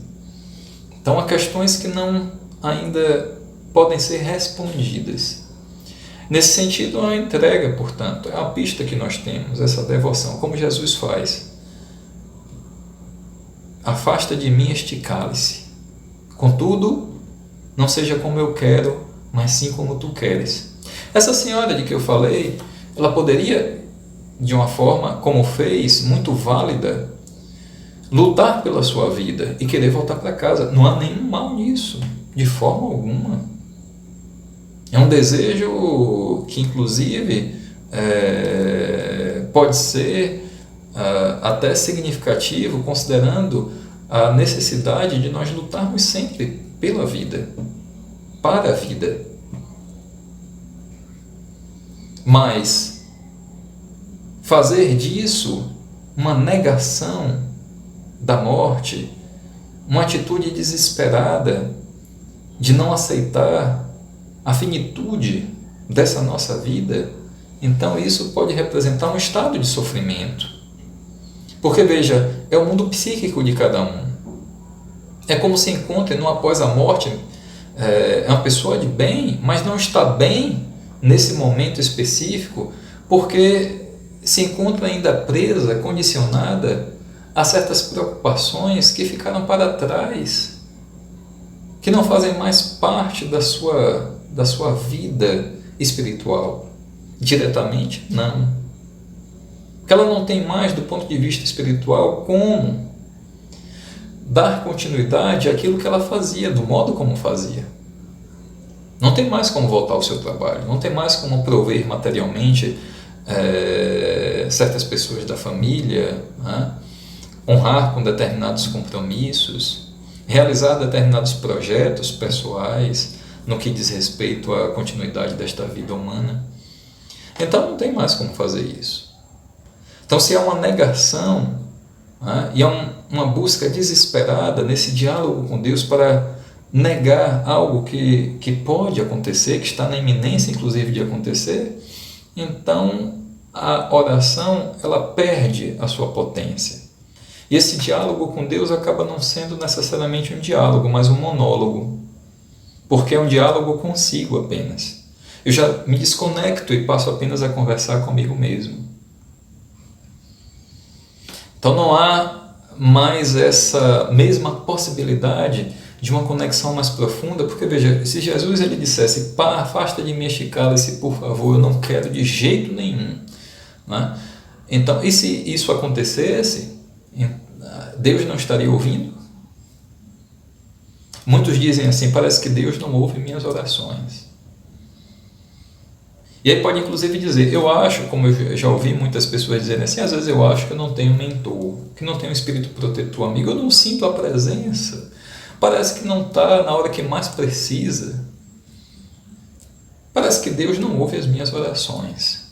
[SPEAKER 2] Então há questões que não ainda podem ser respondidas. Nesse sentido, a entrega, portanto, é a pista que nós temos, essa devoção, como Jesus faz. Afasta de mim este cálice. Contudo, não seja como eu quero, mas sim como tu queres. Essa senhora de que eu falei, ela poderia, de uma forma, como fez, muito válida, lutar pela sua vida e querer voltar para casa. Não há nenhum mal nisso, de forma alguma. É um desejo que, inclusive, pode ser até significativo, considerando a necessidade de nós lutarmos sempre pela vida, para a vida. Mas fazer disso uma negação da morte, uma atitude desesperada de não aceitar a finitude dessa nossa vida, então isso pode representar um estado de sofrimento. Porque, veja, é o mundo psíquico de cada um. É como se encontre no após a morte uma pessoa de bem, mas não está bem nesse momento específico, porque se encontra ainda presa, condicionada a certas preocupações que ficaram para trás, que não fazem mais parte da sua vida espiritual. Diretamente, não. Que ela não tem mais, do ponto de vista espiritual, como dar continuidade àquilo que ela fazia, do modo como fazia. Não tem mais como voltar ao seu trabalho, não tem mais como prover materialmente certas pessoas da família, honrar com determinados compromissos, realizar determinados projetos pessoais no que diz respeito à continuidade desta vida humana. Então não tem mais como fazer isso. Então, se há uma negação e há uma busca desesperada nesse diálogo com Deus para negar algo que pode acontecer, que está na iminência inclusive de acontecer, então a oração ela perde a sua potência. E esse diálogo com Deus acaba não sendo necessariamente um diálogo, mas um monólogo, porque é um diálogo consigo apenas. Eu já me desconecto e passo apenas a conversar comigo mesmo. Então não há mais essa mesma possibilidade de uma conexão mais profunda, porque veja, se Jesus ele dissesse, afasta de mim este cálice, por favor, eu não quero de jeito nenhum, né? Então, e se isso acontecesse, Deus não estaria ouvindo? Muitos dizem assim, parece que Deus não ouve minhas orações. E aí pode inclusive dizer, eu acho, como eu já ouvi muitas pessoas dizerem assim, às vezes eu acho que eu não tenho mentor, que não tenho um espírito protetor amigo, eu não sinto a presença, parece que não está na hora que mais precisa, parece que Deus não ouve as minhas orações.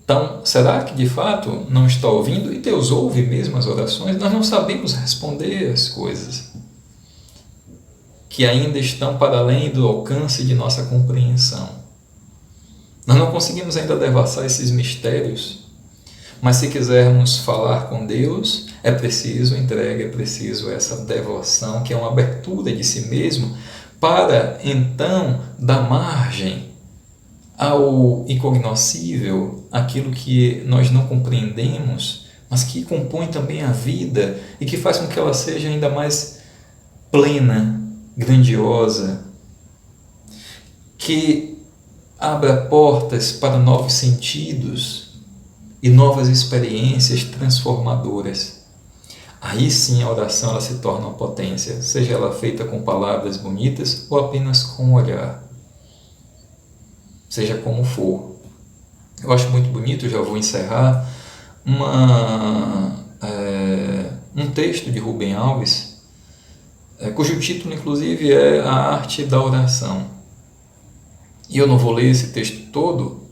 [SPEAKER 2] Então, será que de fato não está ouvindo? E Deus ouve mesmo as orações? Nós não sabemos responder as coisas que ainda estão para além do alcance de nossa compreensão. Nós não conseguimos ainda devassar esses mistérios, mas se quisermos falar com Deus, é preciso entrega, é preciso essa devoção, que é uma abertura de si mesmo, para então dar margem ao incognoscível, aquilo que nós não compreendemos, mas que compõe também a vida e que faz com que ela seja ainda mais plena, grandiosa, que abra portas para novos sentidos e novas experiências transformadoras. Aí sim a oração ela se torna uma potência, seja ela feita com palavras bonitas ou apenas com um olhar. Seja como for. Eu acho muito bonito, já vou encerrar, um texto de Rubem Alves, cujo título inclusive é A Arte da Oração. E eu não vou ler esse texto todo,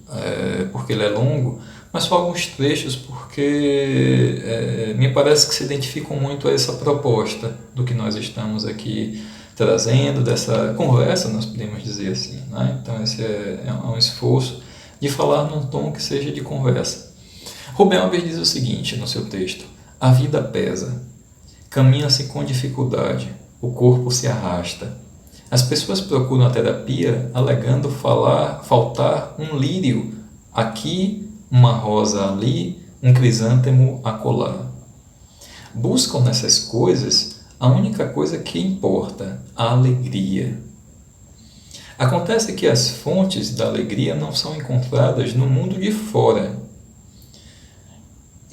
[SPEAKER 2] porque ele é longo, mas só alguns trechos porque me parece que se identificam muito a essa proposta do que nós estamos aqui trazendo, dessa conversa, nós podemos dizer assim, né? Então esse é um esforço de falar num tom que seja de conversa. Rubem Alves diz o seguinte no seu texto: a vida pesa, caminha-se com dificuldade, o corpo se arrasta. As pessoas procuram a terapia alegando faltar um lírio aqui, uma rosa ali, um crisântemo acolá. Buscam nessas coisas a única coisa que importa, a alegria. Acontece que as fontes da alegria não são encontradas no mundo de fora.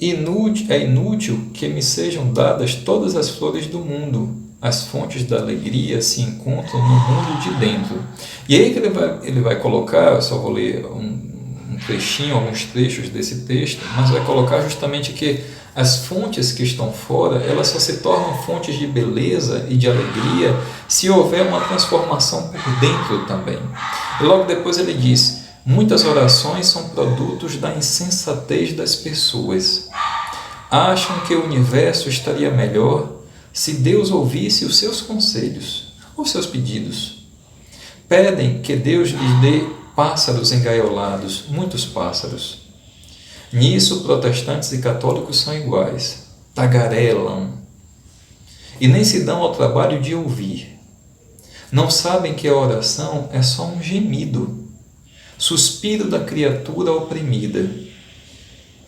[SPEAKER 2] É inútil que me sejam dadas todas as flores do mundo. As fontes da alegria se encontram no mundo de dentro. E aí que ele vai colocar, eu só vou ler um trechinho, alguns trechos desse texto, mas vai colocar justamente que as fontes que estão fora, elas só se tornam fontes de beleza e de alegria se houver uma transformação por dentro também. E logo depois ele diz: muitas orações são produtos da insensatez das pessoas. Acham que o universo estaria melhor se Deus ouvisse os seus conselhos, os seus pedidos. Pedem que Deus lhes dê pássaros engaiolados, muitos pássaros. Nisso, protestantes e católicos são iguais, tagarelam, e nem se dão ao trabalho de ouvir. Não sabem que a oração é só um gemido, suspiro da criatura oprimida.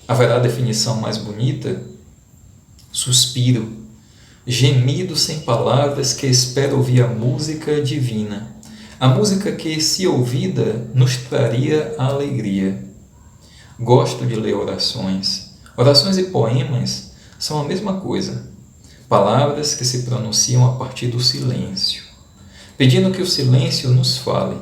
[SPEAKER 2] Haverá definição mais bonita? Suspiro, gemido sem palavras que espera ouvir a música divina. A música que, se ouvida, nos traria a alegria. Gosto de ler orações. Orações e poemas são a mesma coisa. Palavras que se pronunciam a partir do silêncio, pedindo que o silêncio nos fale.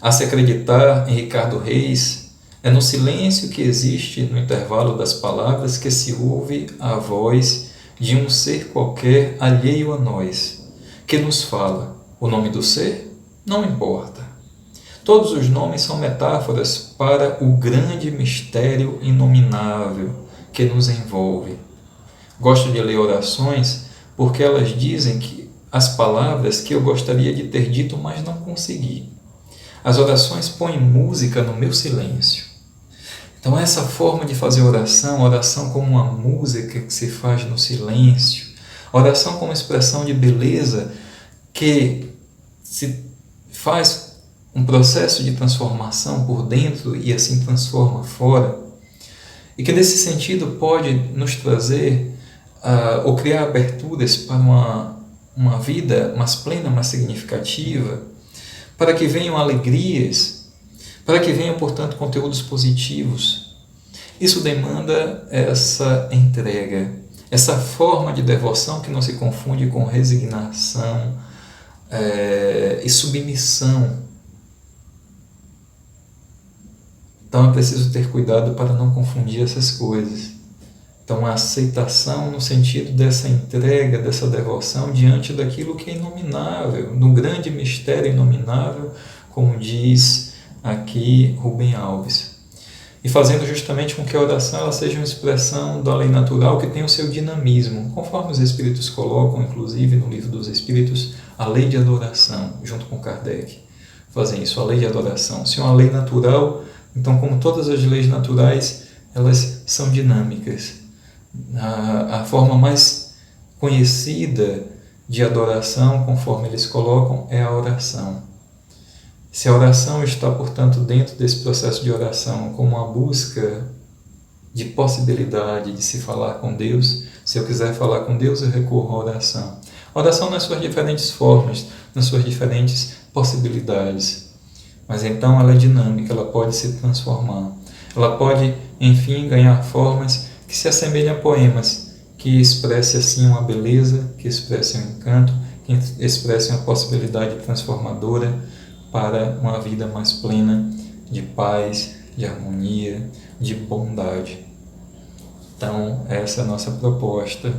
[SPEAKER 2] A se acreditar em Ricardo Reis, é no silêncio que existe no intervalo das palavras que se ouve a voz de um ser qualquer alheio a nós, que nos fala. O nome do ser? Não importa. Todos os nomes são metáforas para o grande mistério inominável que nos envolve. Gosto de ler orações porque elas dizem que as palavras que eu gostaria de ter dito, mas não consegui. As orações põem música no meu silêncio. Então essa forma de fazer oração como uma música que se faz no silêncio, oração como expressão de beleza que se faz um processo de transformação por dentro e assim transforma fora, e que nesse sentido pode nos trazer ou criar aberturas para uma vida mais plena, mais significativa, para que venham alegrias, para que venham, portanto, conteúdos positivos. Isso demanda essa entrega, essa forma de devoção que não se confunde com resignação e submissão. Então é preciso ter cuidado para não confundir essas coisas. Então a aceitação no sentido dessa entrega, dessa devoção diante daquilo que é inominável, no grande mistério inominável, como diz aqui Rubem Alves. E fazendo justamente com que a oração ela seja uma expressão da lei natural que tem o seu dinamismo, conforme os Espíritos colocam, inclusive no Livro dos Espíritos, a lei de adoração, junto com Kardec. Fazem isso, a lei de adoração. Se é uma lei natural, então, como todas as leis naturais, elas são dinâmicas. A forma mais conhecida de adoração, conforme eles colocam, é a oração. Se a oração está, portanto, dentro desse processo de oração como uma busca de possibilidade de se falar com Deus, se eu quiser falar com Deus, eu recorro à oração. A oração nas suas diferentes formas, nas suas diferentes possibilidades. Mas então ela é dinâmica, ela pode se transformar. Ela pode, enfim, ganhar formas que se assemelham a poemas, que expressem assim uma beleza, que expressem um encanto, que expressem uma possibilidade transformadora para uma vida mais plena de paz, de harmonia, de bondade. Então, essa é a nossa proposta,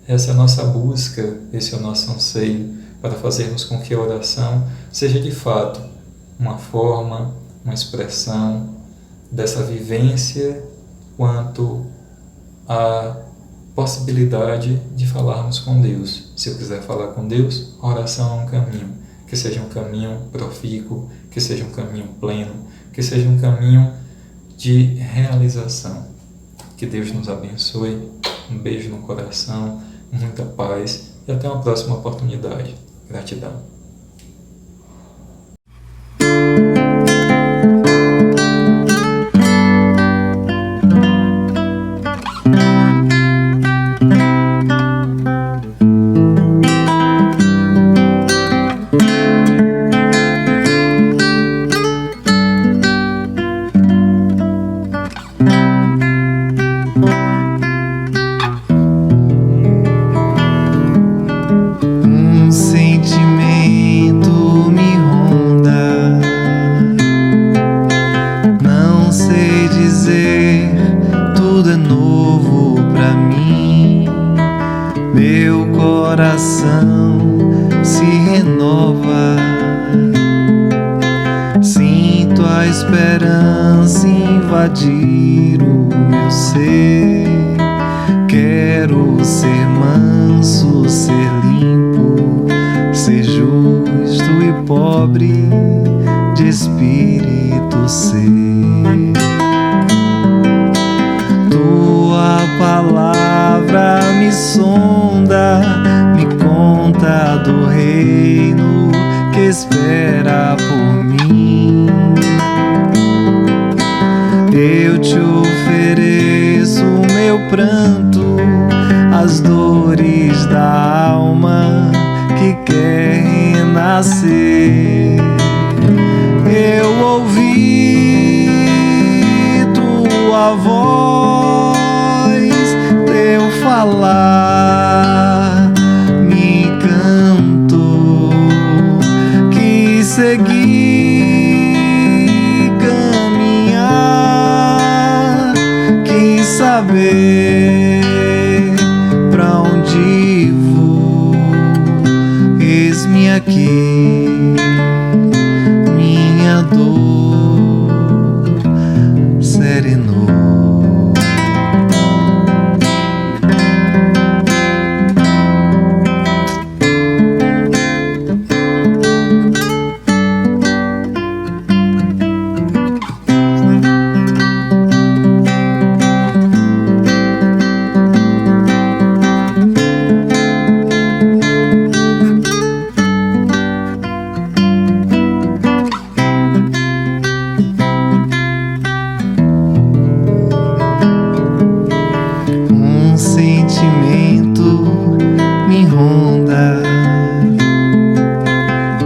[SPEAKER 2] essa é a nossa busca, esse é o nosso anseio para fazermos com que a oração seja de fato uma forma, uma expressão dessa vivência quanto à possibilidade de falarmos com Deus. Se eu quiser falar com Deus, a oração é um caminho, que seja um caminho profícuo, que seja um caminho pleno, que seja um caminho de realização. Que Deus nos abençoe, um beijo no coração, muita paz e até uma próxima oportunidade. Gratidão. Meu coração se renova, sinto a esperança invadir o meu ser. Quero ser manso, ser limpo, ser justo e pobre de espírito ser. Tua palavra me sonda, me conta do reino que espera por mim. Eu te ofereço meu pranto, as dores da alma que quer renascer. Eu ouvi tua voz, teu falar me encantou, que seguir, caminhar, quis saber pra onde vou. Eis-me aqui, minha dor serenou.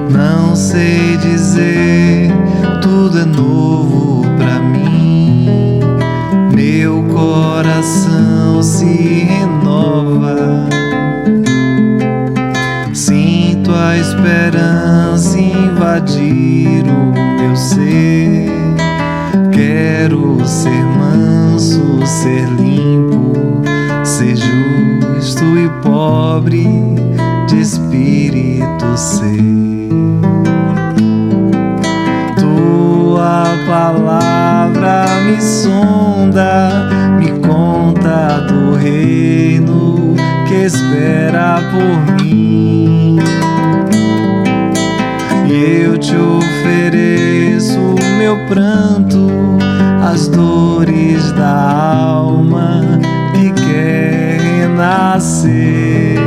[SPEAKER 2] Não sei dizer, tudo é novo pra mim. Meu coração se renova, sinto a esperança invadir o meu ser. Quero ser manso, ser limpo, ser justo e pobre de espírito ser. Tua palavra me sonda, me conta do reino que espera por mim. E eu te ofereço meu pranto, as dores da alma que quer renascer.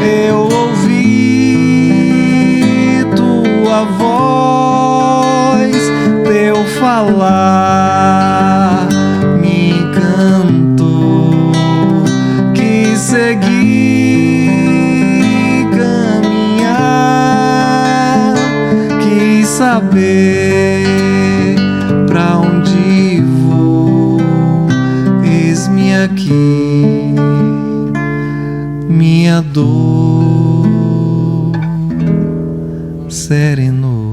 [SPEAKER 2] Eu ouvi tua voz, teu falar me encantou, que seguir, caminhar, quis saber pra onde vou. Eis-me aqui, minha dor serenou.